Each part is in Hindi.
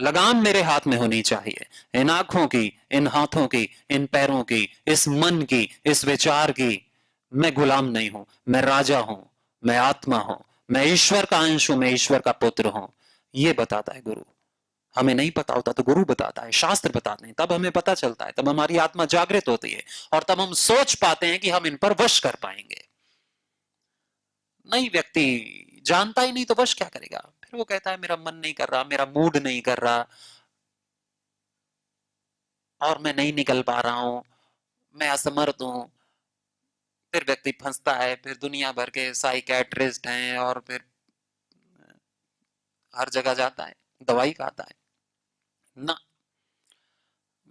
लगाम मेरे हाथ में होनी चाहिए, इन आंखों की, इन हाथों की, इन पैरों की, इस मन की, इस विचार की। मैं गुलाम नहीं हूं, मैं राजा हूं, मैं आत्मा हूं, मैं ईश्वर का अंश हूं, मैं ईश्वर का पुत्र हूं। ये बताता है गुरु। हमें नहीं पता होता तो गुरु बताता है, शास्त्र बताते हैं, तब हमें पता चलता है, तब हमारी आत्मा जागृत होती है और तब हम सोच पाते हैं कि हम इन पर वश कर पाएंगे। नहीं, व्यक्ति जानता ही नहीं तो वश क्या करेगा? फिर वो कहता है मेरा मन नहीं कर रहा, मेरा मूड नहीं कर रहा, और मैं नहीं निकल पा रहा हूं, मैं असमर्थ हूं। फिर व्यक्ति फंसता है, फिर दुनिया भर के साइकेट्रिस्ट हैं और फिर हर जगह जाता है, दवाई खाता है ना।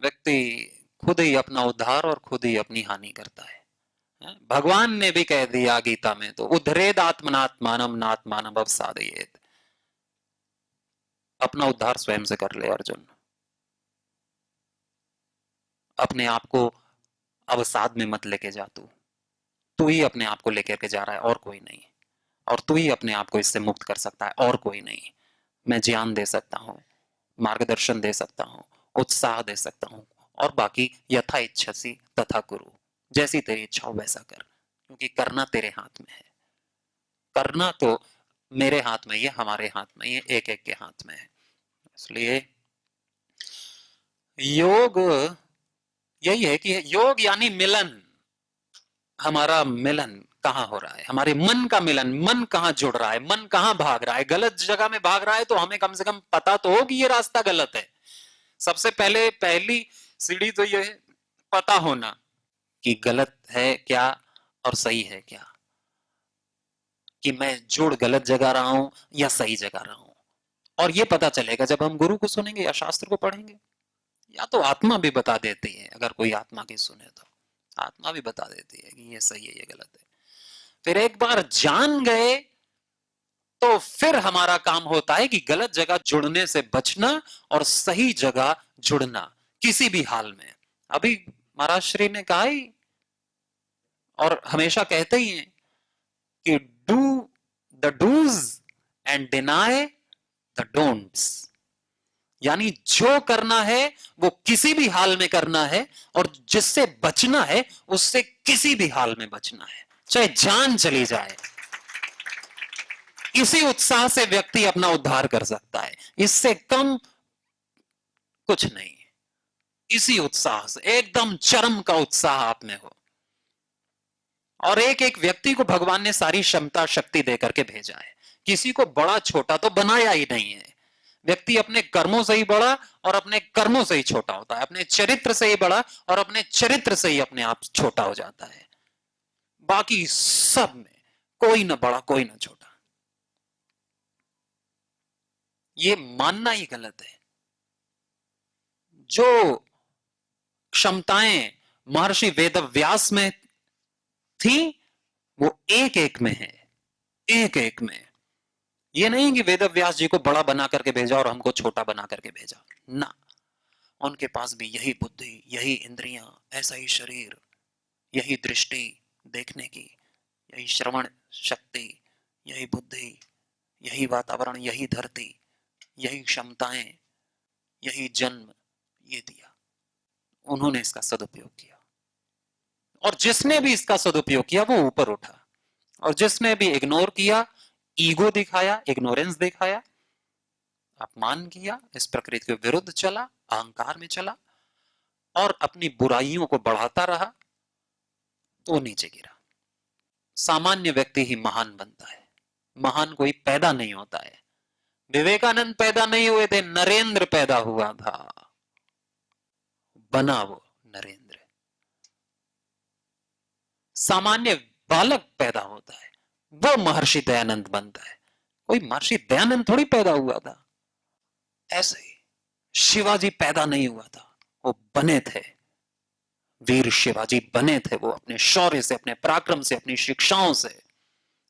व्यक्ति खुद ही अपना उद्धार और खुद ही अपनी हानि करता है। भगवान ने भी कह दिया गीता में तो, उद्धरेद आत्मनात्मानम नात्मानम अवसादयेत। अपना उद्धार स्वयं से कर ले अर्जुन। अपने आप को अवसाद में मत लेके जा। तू ही अपने आप को लेकर के जा रहा है और कोई नहीं। और तू ही अपने आप को इससे मुक्त कर सकता है और कोई नहीं। मैं ज्ञान दे सकता हूं, मार्गदर्शन दे सकता हूं, उत्साह दे सकता हूं, और बाकी यथा इच्छसी तथा कुरु। जैसी तेरी इच्छा हो वैसा कर, क्योंकि करना तेरे हाथ में है। करना तो मेरे हाथ में, ये हमारे हाथ में, ये एक एक के हाथ में है। इसलिए योग यही है कि योग यानी मिलन। हमारा मिलन कहां हो रहा है? हमारे मन का मिलन। मन कहां जुड़ रहा है? मन कहां भाग रहा है? गलत जगह में भाग रहा है तो हमें कम से कम पता तो हो कि ये रास्ता गलत है। सबसे पहले पहली सीढ़ी तो ये है, पता होना कि गलत है क्या और सही है क्या, कि मैं जुड़ गलत जगह रहा हूं या सही जगह रहा हूं। और ये पता चलेगा जब हम गुरु को सुनेंगे या शास्त्र को पढ़ेंगे, या तो आत्मा भी बता देती है। अगर कोई आत्मा की सुने तो आत्मा भी बता देती है कि ये सही है, ये गलत है। फिर एक बार जान गए तो फिर हमारा काम होता है कि गलत जगह जुड़ने से बचना और सही जगह जुड़ना किसी भी हाल में। अभी महाराज श्री ने कहा ही और हमेशा कहते ही हैं कि do the dos and deny the don'ts. यानी जो करना है वो किसी भी हाल में करना है, और जिससे बचना है उससे किसी भी हाल में बचना है, चाहे जान चली जाए। इसी उत्साह से व्यक्ति अपना उद्धार कर सकता है, इससे कम कुछ नहीं। इसी उत्साह से, एकदम चरम का उत्साह आप में हो। और एक एक व्यक्ति को भगवान ने सारी क्षमता शक्ति देकर के भेजा है। किसी को बड़ा छोटा तो बनाया ही नहीं है। व्यक्ति अपने कर्मों से ही बड़ा और अपने कर्मों से ही छोटा होता है, अपने चरित्र से ही बड़ा और अपने चरित्र से ही अपने आप छोटा हो जाता है। बाकी सब में कोई ना बड़ा कोई ना छोटा। ये मानना ही गलत है। जो क्षमताएं महर्षि वेदव्यास में थी वो एक एक में है, एक एक में। ये नहीं कि वेदव्यास जी को बड़ा बना करके भेजा और हमको छोटा बना करके भेजा ना। उनके पास भी यही बुद्धि, यही इंद्रियां, ऐसा ही शरीर, यही दृष्टि देखने की, यही श्रवण शक्ति, यही बुद्धि, यही वातावरण, यही धरती, यही क्षमताएं, यही जन्म, ये दिया। उन्होंने इसका सदुपयोग किया, और जिसने भी इसका सदुपयोग किया वो ऊपर उठा, और जिसने भी इग्नोर किया, ईगो दिखाया, इग्नोरेंस दिखाया, अपमान किया, इस प्रकृति के विरुद्ध चला, अहंकार में चला और अपनी बुराइयों को बढ़ाता रहा, तो नीचे गिरा। सामान्य व्यक्ति ही महान बनता है, महान कोई पैदा नहीं होता है। विवेकानंद पैदा नहीं हुए थे, नरेंद्र पैदा हुआ था, बना वो नरेंद्र। सामान्य बालक पैदा होता है, वो महर्षि दयानंद बनता है। कोई महर्षि दयानंद थोड़ी पैदा हुआ था। ऐसे ही शिवाजी पैदा नहीं हुआ था, वो बने थे। वीर शिवाजी बने थे, वो अपने शौर्य से, अपने पराक्रम से, अपनी शिक्षाओं से,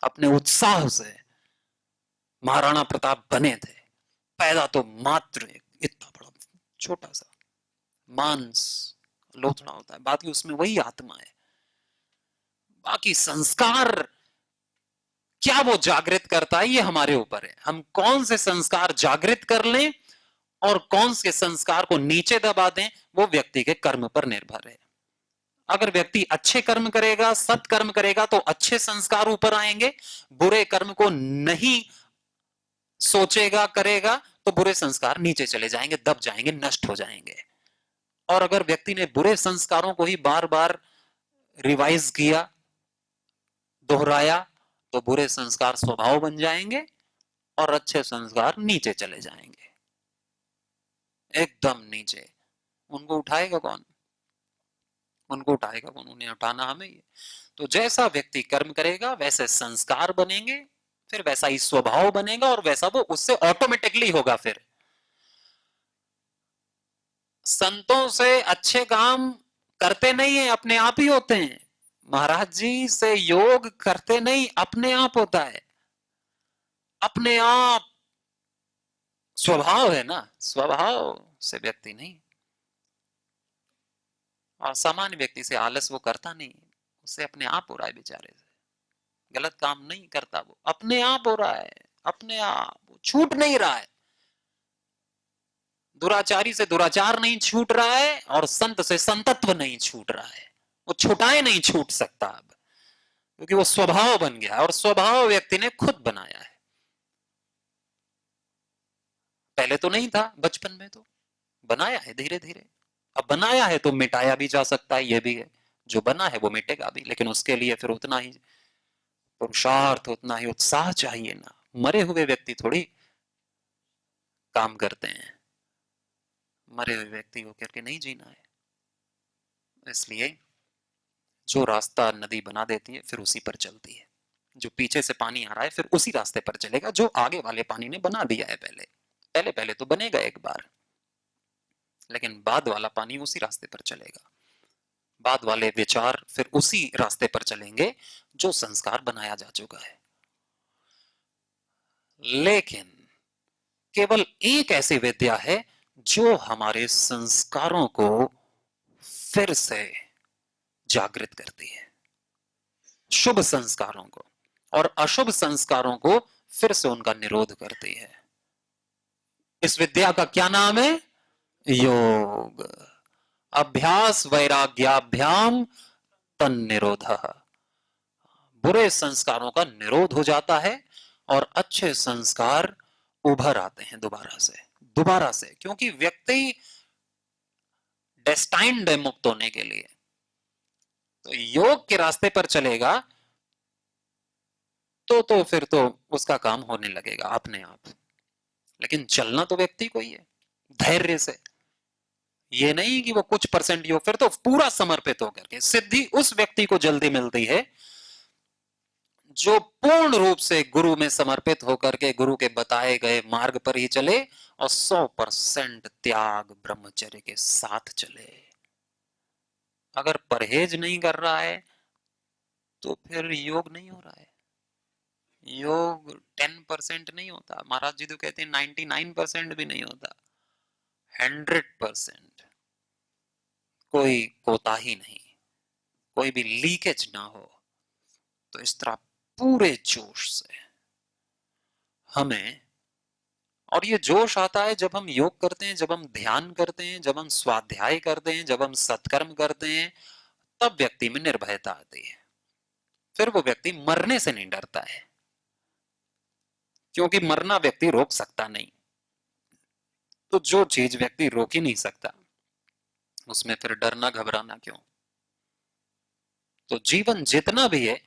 अपने उत्साह से महाराणा प्रताप बने थे। पैदा तो मात्र इतना बड़ा छोटा सा मांस लोथड़ा होता है, बाकी उसमें वही आत्मा है। बाकी संस्कार क्या वो जागृत करता है, ये हमारे ऊपर है। हम कौन से संस्कार जागृत कर लें और कौन से संस्कार को नीचे दबा दें, वो व्यक्ति के कर्म पर निर्भर है। अगर व्यक्ति अच्छे कर्म करेगा, सत्कर्म करेगा, तो अच्छे संस्कार ऊपर आएंगे। बुरे कर्म को नहीं सोचेगा, करेगा, तो बुरे संस्कार नीचे चले जाएंगे, दब जाएंगे, नष्ट हो जाएंगे। और अगर व्यक्ति ने बुरे संस्कारों को ही बार बार रिवाइज किया, दोहराया, तो बुरे संस्कार स्वभाव बन जाएंगे और अच्छे संस्कार नीचे चले जाएंगे, एकदम नीचे। उनको उठाएगा कौन? उनको उठाएगा कौन? उन्हें उठाना हमें ही। तो जैसा व्यक्ति कर्म करेगा वैसे संस्कार बनेंगे, फिर वैसा ही स्वभाव बनेगा और वैसा वो उससे ऑटोमेटिकली होगा। फिर संतों से अच्छे काम करते नहीं है, अपने आप ही होते हैं। महाराज जी से योग करते नहीं, अपने आप होता है, अपने आप। स्वभाव है ना, स्वभाव से व्यक्ति नहीं। और सामान्य व्यक्ति से आलस वो करता नहीं, उससे अपने आप हो रहा है, बेचारे से गलत काम नहीं करता, वो अपने आप हो रहा है, अपने आप, वो छूट नहीं रहा है। दुराचारी से दुराचार नहीं छूट रहा है और संत से संतत्व नहीं छूट रहा है। वो छुटाए नहीं छूट सकता अब, क्योंकि वो स्वभाव बन गया और स्वभाव व्यक्ति ने खुद बनाया है। पहले तो नहीं था, बचपन में तो बनाया है धीरे धीरे। अब बनाया है तो मिटाया भी जा सकता है, ये भी है। जो बना है वो मिटेगा भी, लेकिन उसके लिए फिर उतना ही पुरुषार्थ, उतना ही उत्साह चाहिए ना। मरे हुए व्यक्ति थोड़ी काम करते हैं, मरे हुए व्यक्ति होकर के नहीं जीना है। इसलिए जो रास्ता नदी बना देती है फिर उसी पर चलती है। जो पीछे से पानी आ रहा है फिर उसी रास्ते पर चलेगा जो आगे वाले पानी ने बना दिया है। पहले पहले पहले तो बनेगा एक बार, लेकिन बाद वाला पानी उसी रास्ते पर चलेगा। बाद वाले विचार फिर उसी रास्ते पर चलेंगे जो संस्कार बनाया जा चुका है। लेकिन केवल एक ऐसी विद्या है जो हमारे संस्कारों को फिर से जागृत करती है, शुभ संस्कारों को, और अशुभ संस्कारों को फिर से उनका निरोध करती है। इस विद्या का क्या नाम है? योग। अभ्यास वैराग्याभ्याम तन्निरोधः। बुरे संस्कारों का निरोध हो जाता है और अच्छे संस्कार उभर आते हैं दोबारा से, क्योंकि व्यक्ति डेस्टाइन्ड है मुक्त होने के लिए। तो योग के रास्ते पर चलेगा तो फिर तो उसका काम होने लगेगा अपने आप। लेकिन चलना तो व्यक्ति को ही है, धैर्य से। ये नहीं कि वो कुछ परसेंट योग, फिर तो पूरा समर्पित होकर के। सिद्धि उस व्यक्ति को जल्दी मिलती है जो पूर्ण रूप से गुरु में समर्पित होकर के गुरु के बताए गए मार्ग पर ही चले और 100% त्याग ब्रह्मचर्य के साथ चले। अगर परहेज नहीं कर रहा है तो फिर योग नहीं हो रहा है। योग 10% नहीं होता, महाराज जी तो कहते हैं 99% भी नहीं होता, 100%। कोई कोताही नहीं, कोई भी लीकेज ना हो। तो इस तरह पूरे जोश से हमें, और ये जोश आता है जब हम योग करते हैं, जब हम ध्यान करते हैं, जब हम स्वाध्याय करते हैं, जब हम सत्कर्म करते हैं, तब व्यक्ति में निर्भयता आती है। फिर वो व्यक्ति मरने से नहीं डरता है, क्योंकि मरना व्यक्ति रोक सकता नहीं। तो जो चीज व्यक्ति रोक ही नहीं सकता उसमें फिर डरना घबराना क्यों? तो जीवन जितना भी है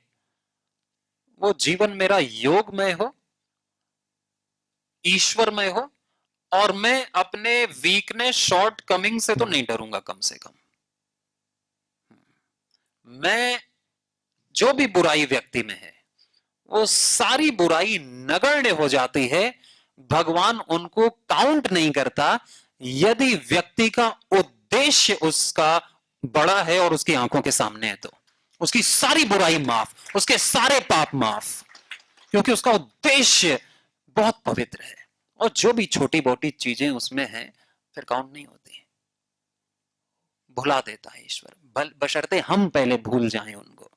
वो जीवन मेरा योगमय हो, ईश्वरमय हो, और मैं अपने वीकनेस, शॉर्ट कमिंग से तो नहीं डरूंगा। कम से कम मैं, जो भी बुराई व्यक्ति में है वो सारी बुराई नगण्य हो जाती है। भगवान उनको काउंट नहीं करता यदि व्यक्ति का उद्देश्य उसका बड़ा है और उसकी आंखों के सामने है, तो उसकी सारी बुराई माफ, उसके सारे पाप माफ, क्योंकि उसका उद्देश्य बहुत पवित्र है। और जो भी छोटी मोटी चीजें उसमें हैं फिर काउंट नहीं होती, भुला देता है ईश्वर, बशर्ते हम पहले भूल जाएं उनको।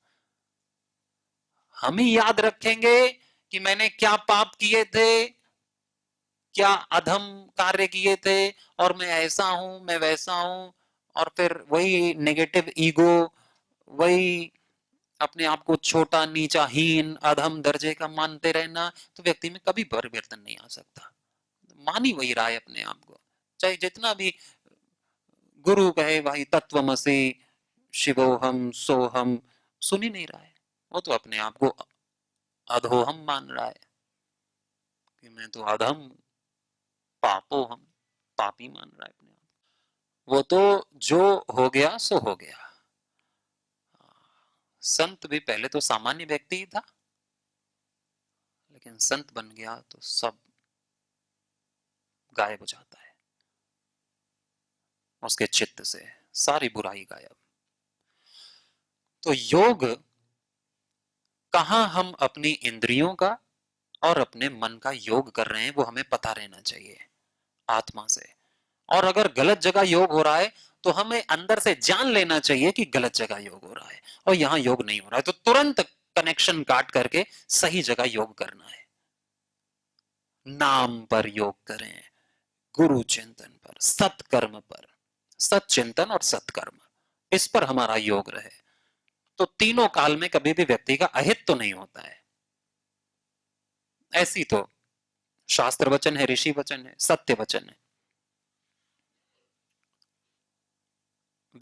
हम ही याद रखेंगे कि मैंने क्या पाप किए थे, क्या अधम कार्य किए थे और मैं ऐसा हूं, मैं वैसा हूं, और फिर वही नेगेटिव ईगो, वही अपने आप को छोटा, नीचा, हीन, अधम दर्जे का मानते रहना, तो व्यक्ति में कभी परिवर्तन नहीं आ सकता। मान ही वही रहा है अपने आप को, चाहे जितना भी गुरु कहे भाई तत्वमसि शिवोहम सोहम, सुन ही नहीं रहा है। वो तो अपने आप को अधोहम मान रहा है कि मैं तो अधम, पापो हम, पापी मान रहा है अपने आप। वो तो जो हो गया सो हो गया। संत भी पहले तो सामान्य व्यक्ति ही था, लेकिन संत बन गया तो सब गायब हो जाता है उसके चित्त से, सारी बुराई गायब। तो योग कहां हम अपनी इंद्रियों का और अपने मन का योग कर रहे हैं वो हमें पता रहना चाहिए आत्मा से। और अगर गलत जगह योग हो रहा है तो हमें अंदर से जान लेना चाहिए कि गलत जगह योग हो रहा है और यहां योग नहीं हो रहा है, तो तुरंत कनेक्शन काट करके सही जगह योग करना है। नाम पर योग करें, गुरु चिंतन पर, सत्कर्म पर, सत चिंतन और सत्कर्म, इस पर हमारा योग रहे तो तीनों काल में कभी भी व्यक्ति का अहित तो नहीं होता है। ऐसी तो शास्त्र वचन है, ऋषि वचन है, सत्य वचन है।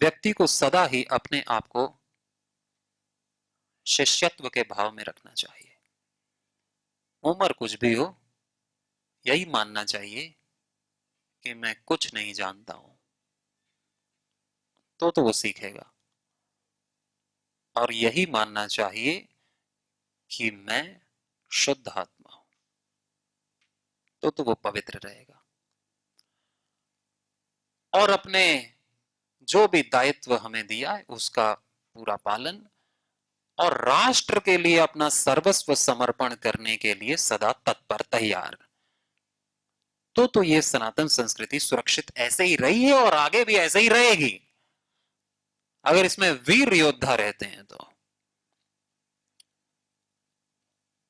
व्यक्ति को सदा ही अपने आप को शिष्यत्व के भाव में रखना चाहिए। उम्र कुछ भी हो, यही मानना चाहिए कि मैं कुछ नहीं जानता हूं, तो वो सीखेगा। और यही मानना चाहिए कि मैं शुद्ध आत्मा हूं, तो वो पवित्र रहेगा। और अपने जो भी दायित्व हमें दिया है उसका पूरा पालन और राष्ट्र के लिए अपना सर्वस्व समर्पण करने के लिए सदा तत्पर तैयार, तो ये सनातन संस्कृति सुरक्षित ऐसे ही रही है और आगे भी ऐसे ही रहेगी अगर इसमें वीर योद्धा रहते हैं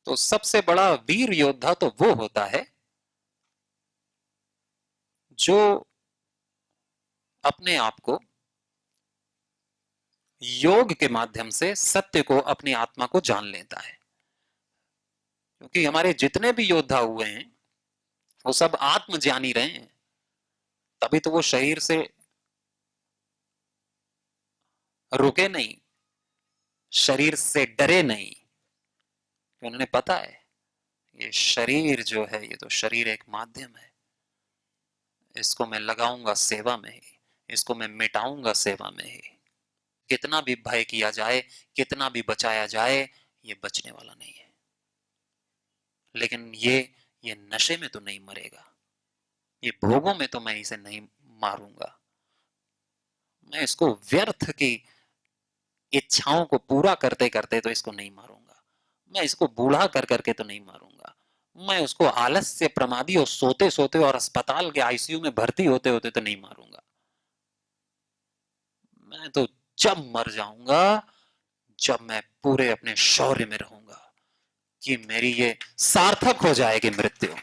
तो सबसे बड़ा वीर योद्धा तो वो होता है जो अपने आप को योग के माध्यम से सत्य को, अपनी आत्मा को जान लेता है। क्योंकि हमारे जितने भी योद्धा हुए हैं वो सब आत्मज्ञानी रहे हैं, तभी तो वो शरीर से रुके नहीं, शरीर से डरे नहीं। उन्होंने पता है ये शरीर जो है, ये तो शरीर एक माध्यम है, इसको मैं लगाऊंगा सेवा में ही, इसको मैं मिटाऊंगा सेवा में ही। कितना भी भय किया जाए, कितना भी बचाया जाए, ये बचने वाला नहीं है। लेकिन ये नशे में तो नहीं मरेगा, ये भोगों में तो मैं इसे नहीं मारूंगा, मैं इसको व्यर्थ की इच्छाओं को पूरा करते करते तो इसको नहीं मारूंगा, मैं इसको बूढ़ा कर करके तो नहीं मारूंगा, मैं उसको आलस्य, प्रमादी और सोते सोते और अस्पताल के आईसीयू में भर्ती होते होते तो नहीं मारूंगा। मैं तो जब मर जाऊंगा जब मैं पूरे अपने शौर्य में रहूंगा कि मेरी ये सार्थक हो जाएगी, मृत्यु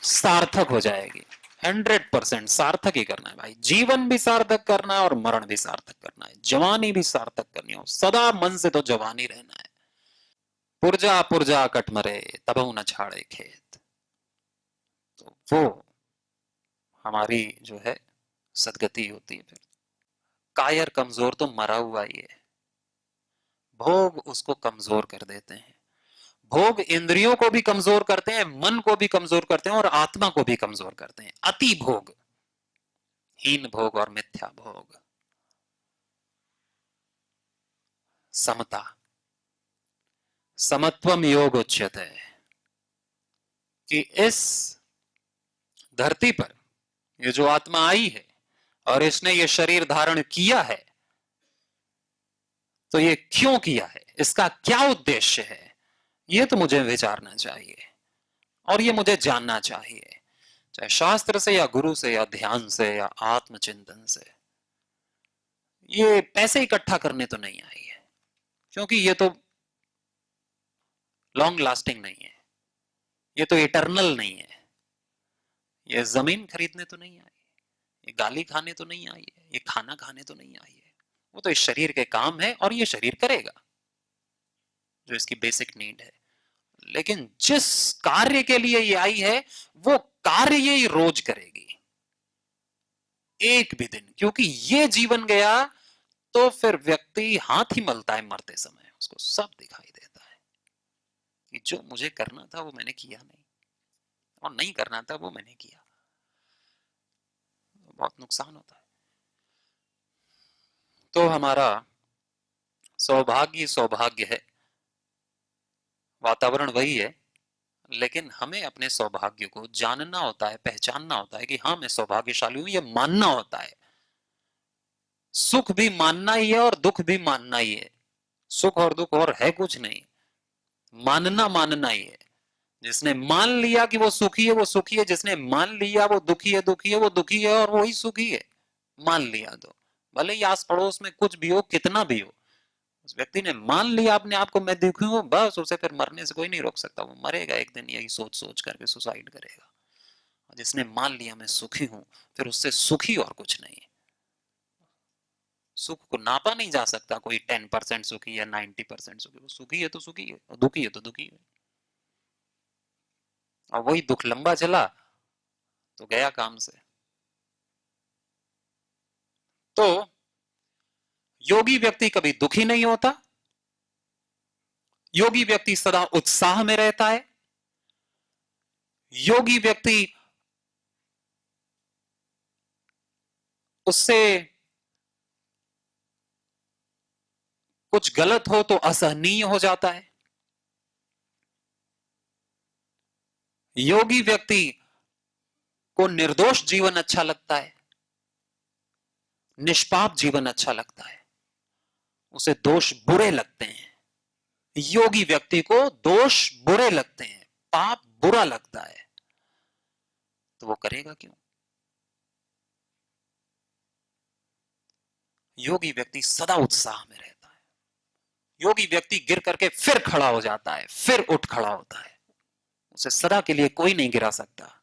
सार्थक हो जाएगी। 100% सार्थक ही करना है भाई, जीवन भी सार्थक करना है और मरण भी सार्थक करना है, जवानी भी सार्थक करनी हो, सदा मन से तो जवानी रहना है। पुरजा पुरजा कट मरे तबहु न छाड़े खेत, तो वो हमारी जो है सदगति होती है। फिर कायर कमजोर तो मरा हुआ ही है, भोग उसको कमजोर कर देते हैं। भोग इंद्रियों को भी कमजोर करते हैं, मन को भी कमजोर करते हैं और आत्मा को भी कमजोर करते हैं। अति भोग, हीन भोग और मिथ्या भोग। समता, समत्वम योग उच्यते, कि इस धरती पर ये जो आत्मा आई है और इसने ये शरीर धारण किया है, तो ये क्यों किया है, इसका क्या उद्देश्य है, ये तो मुझे विचारना चाहिए और ये मुझे जानना चाहिए, चाहे शास्त्र से या गुरु से या ध्यान से या आत्मचिंतन से। ये पैसे इकट्ठा करने तो नहीं आई है, क्योंकि ये तो लॉन्ग लास्टिंग नहीं है, ये तो इटर्नल नहीं है, ये जमीन खरीदने तो नहीं आई, ये गाली खाने तो नहीं आई है, ये खाना खाने तो नहीं आई है। वो तो इस शरीर के काम है और ये शरीर करेगा जो इसकी बेसिक नीड है। लेकिन जिस कार्य के लिए ये आई है वो कार्य ये रोज करेगी, एक भी दिन। क्योंकि ये जीवन गया तो फिर व्यक्ति हाथ ही मलता है मरते समय, उसको सब दिखाई देता है कि जो मुझे करना था वो मैंने किया नहीं, और नहीं करना था वो मैंने किया। बहुत नुकसान होता है। तो हमारा सौभाग्य सौभाग्य है, वातावरण वही है, लेकिन हमें अपने सौभाग्य को जानना होता है, पहचानना होता है कि हाँ मैं सौभाग्यशाली हूं, ये मानना होता है। सुख भी मानना ही है और दुख भी मानना ही है। सुख और दुख और है कुछ नहीं, मानना मानना ही है। जिसने मान लिया कि वो सुखी है वो सुखी है, जिसने मान लिया वो दुखी है दुखी है वो दुखी है, और वही सुखी है। मान लिया तो भले ही आस पड़ोस में कुछ भी हो, कितना भी हो, उस व्यक्ति ने मान लिया अपने आप को मैं दुखी हूं, बस उसे फिर मरने से कोई नहीं रोक सकता। वो मरेगा एक दिन यही सोच सोच करके, सुसाइड करेगा। जिसने मान लिया मैं सुखी हूं, फिर उससे सुखी और कुछ नहीं है। सुख को नापा नहीं जा सकता, कोई 10% सुखी या 90% सुखी। वो सुखी है तो सुखी है, और दुखी है तो दुखी है। और वही दुख लंबा चला तो गया काम से। तो योगी व्यक्ति कभी दुखी नहीं होता, योगी व्यक्ति सदा उत्साह में रहता है, योगी व्यक्ति उससे कुछ गलत हो तो असहनीय हो जाता है। योगी व्यक्ति को निर्दोष जीवन अच्छा लगता है, निष्पाप जीवन अच्छा लगता है, उसे दोष बुरे लगते हैं। योगी व्यक्ति को दोष बुरे लगते हैं, पाप बुरा लगता है, तो वो करेगा क्यों? योगी व्यक्ति सदा उत्साह में रहता है। योगी व्यक्ति गिर करके फिर खड़ा हो जाता है, फिर उठ खड़ा होता है, उसे सदा के लिए कोई नहीं गिरा सकता।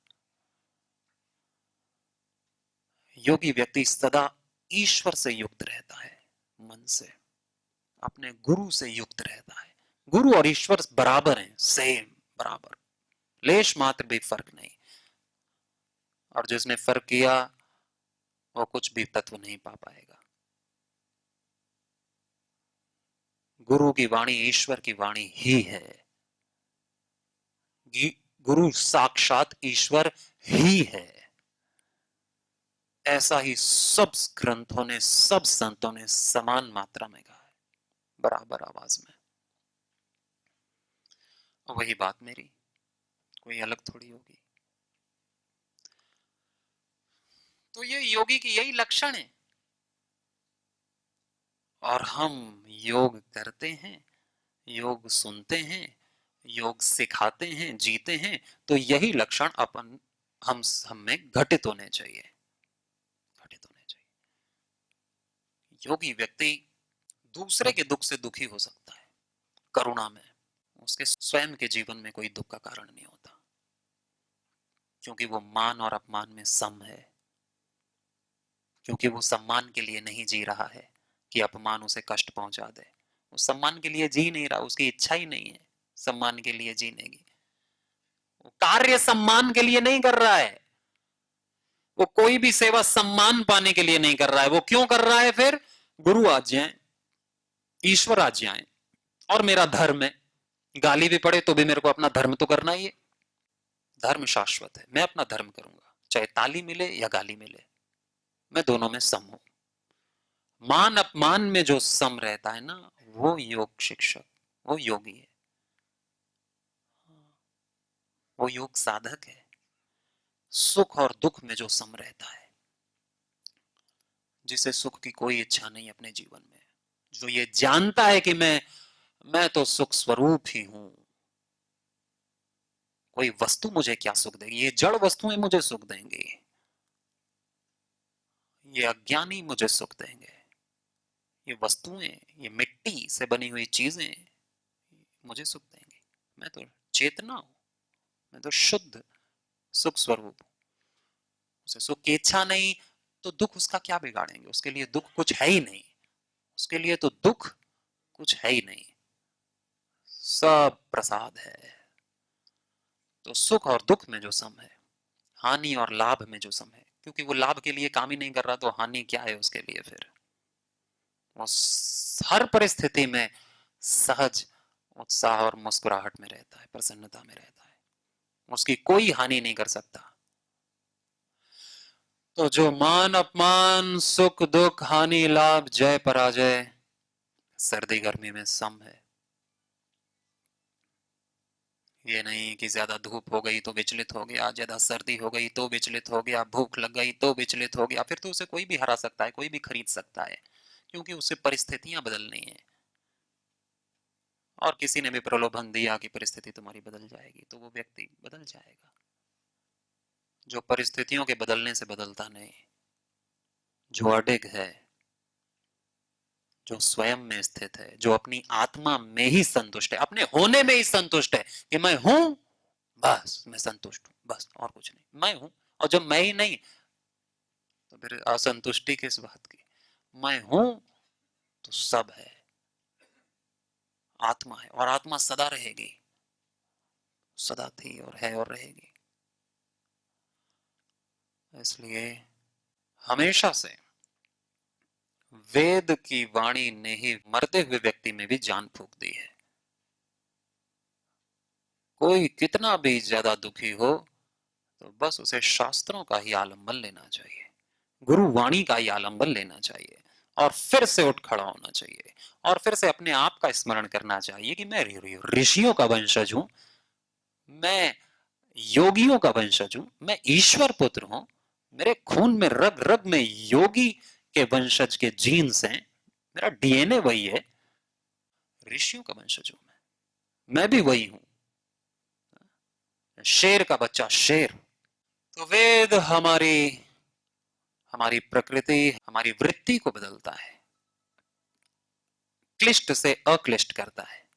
योगी व्यक्ति सदा ईश्वर से युक्त रहता है, मन से, अपने गुरु से युक्त रहता है। गुरु और ईश्वर बराबर हैं, सेम, बराबर, लेश मात्र भी फर्क नहीं। और जिसने फर्क किया वो कुछ भी तत्व नहीं पा पाएगा। गुरु की वाणी ईश्वर की वाणी ही है। गुरु साक्षात ईश्वर ही है। ऐसा ही सब ग्रंथों ने, सब संतों ने समान मात्रा में कहा है, बराबर आवाज में। वही बात मेरी, कोई अलग थोड़ी होगी। तो ये योगी की यही लक्षण है। और हम योग करते हैं, योग सुनते हैं, योग सिखाते हैं, जीते हैं, तो यही लक्षण अपन हम में घटित होने चाहिए, घटित होने चाहिए। योगी व्यक्ति दूसरे के दुख से दुखी हो सकता है, करुणा में, उसके स्वयं के जीवन में कोई दुख का कारण नहीं होता, क्योंकि वो मान और अपमान में सम है। क्योंकि वो सम्मान के लिए नहीं जी रहा है कि अपमान उसे कष्ट पहुंचा दे। वो सम्मान के लिए जी नहीं रहा, उसकी इच्छा ही नहीं है सम्मान के लिए जीने की। वो कार्य सम्मान के लिए नहीं कर रहा है, वो कोई भी सेवा सम्मान पाने के लिए नहीं कर रहा है। वो क्यों कर रहा है फिर? गुरु आज्ञाएं, ईश्वर आज्ञाएं, और मेरा धर्म है, गाली भी पड़े तो भी मेरे को अपना धर्म तो करना ही है। धर्म शाश्वत है, मैं अपना धर्म करूंगा, चाहे ताली मिले या गाली मिले, मैं दोनों में सम हूं। मान अपमान में जो सम रहता है ना, वो योग शिक्षक, वो योगी है, वो योग साधक है। सुख और दुख में जो सम रहता है, जिसे सुख की कोई इच्छा नहीं अपने जीवन में, जो ये जानता है कि मैं तो सुख स्वरूप ही हूं, कोई वस्तु मुझे क्या सुख देगी, ये जड़ वस्तुएं मुझे सुख देंगी, ये अज्ञानी मुझे सुख देंगे, ये वस्तुएं, ये मिट्टी से बनी हुई चीजें मुझे सुख देंगे। मैं तो चेतना हूं, मैं तो शुद्ध सुख स्वरूप हूं। उसे सुख की इच्छा नहीं, तो दुख उसका क्या बिगाड़ेंगे? उसके लिए दुख कुछ है ही नहीं, उसके लिए तो दुख कुछ है ही नहीं, सब प्रसाद है। तो सुख और दुख में जो सम है, हानि और लाभ में जो सम है, क्योंकि वो लाभ के लिए काम ही नहीं कर रहा, तो हानि क्या है उसके लिए? फिर वो हर परिस्थिति में सहज उत्साह और मुस्कुराहट में रहता है, प्रसन्नता में रहता है, उसकी कोई हानि नहीं कर सकता। तो जो मान अपमान, सुख दुख, हानि लाभ, जय पराजय, सर्दी गर्मी में सम है। ये नहीं कि ज्यादा धूप हो गई तो विचलित हो गया, ज्यादा सर्दी हो गई तो विचलित हो गया, भूख लग गई तो विचलित हो गया। फिर तो उसे कोई भी हरा सकता है, कोई भी खरीद सकता है, क्योंकि उसे परिस्थितियां बदलनी है। और किसी ने भी प्रलोभन दिया कि परिस्थिति तुम्हारी बदल जाएगी, तो वो व्यक्ति बदल जाएगा। जो परिस्थितियों के बदलने से बदलता नहीं, जो अडिग है, जो स्वयं में स्थित है, जो अपनी आत्मा में ही संतुष्ट है, अपने होने में ही संतुष्ट है कि मैं हूं, बस मैं संतुष्ट हूं, बस और कुछ नहीं, मैं हूं। और जब मैं ही नहीं, तो फिर असंतुष्टि किस बात की? मैं हूं तो सब है, आत्मा है, और आत्मा सदा रहेगी, सदा थी और है और रहेगी। इसलिए हमेशा से वेद की वाणी ने ही मरते हुए व्यक्ति में भी जान फूंक दी है। कोई कितना भी ज्यादा दुखी हो, तो बस उसे शास्त्रों का ही आलंबन लेना चाहिए, गुरु वाणी का ही आलंबन लेना चाहिए, और फिर से उठ खड़ा होना चाहिए, और फिर से अपने आप का स्मरण करना चाहिए कि मैं ऋषियों का वंशज हूं, मैं योगियों का वंशज हूं, मैं ईश्वर पुत्र हूं, मेरे खून में रग रग में योगी के वंशज के जीन्स हैं, मेरा डीएनए वही है, ऋषियों का वंशज हूं मैं भी वही हूं, शेर का बच्चा शेर। तो वेद हमारी हमारी प्रकृति, हमारी वृत्ति को बदलता है, क्लिष्ट से अक्लिष्ट करता है,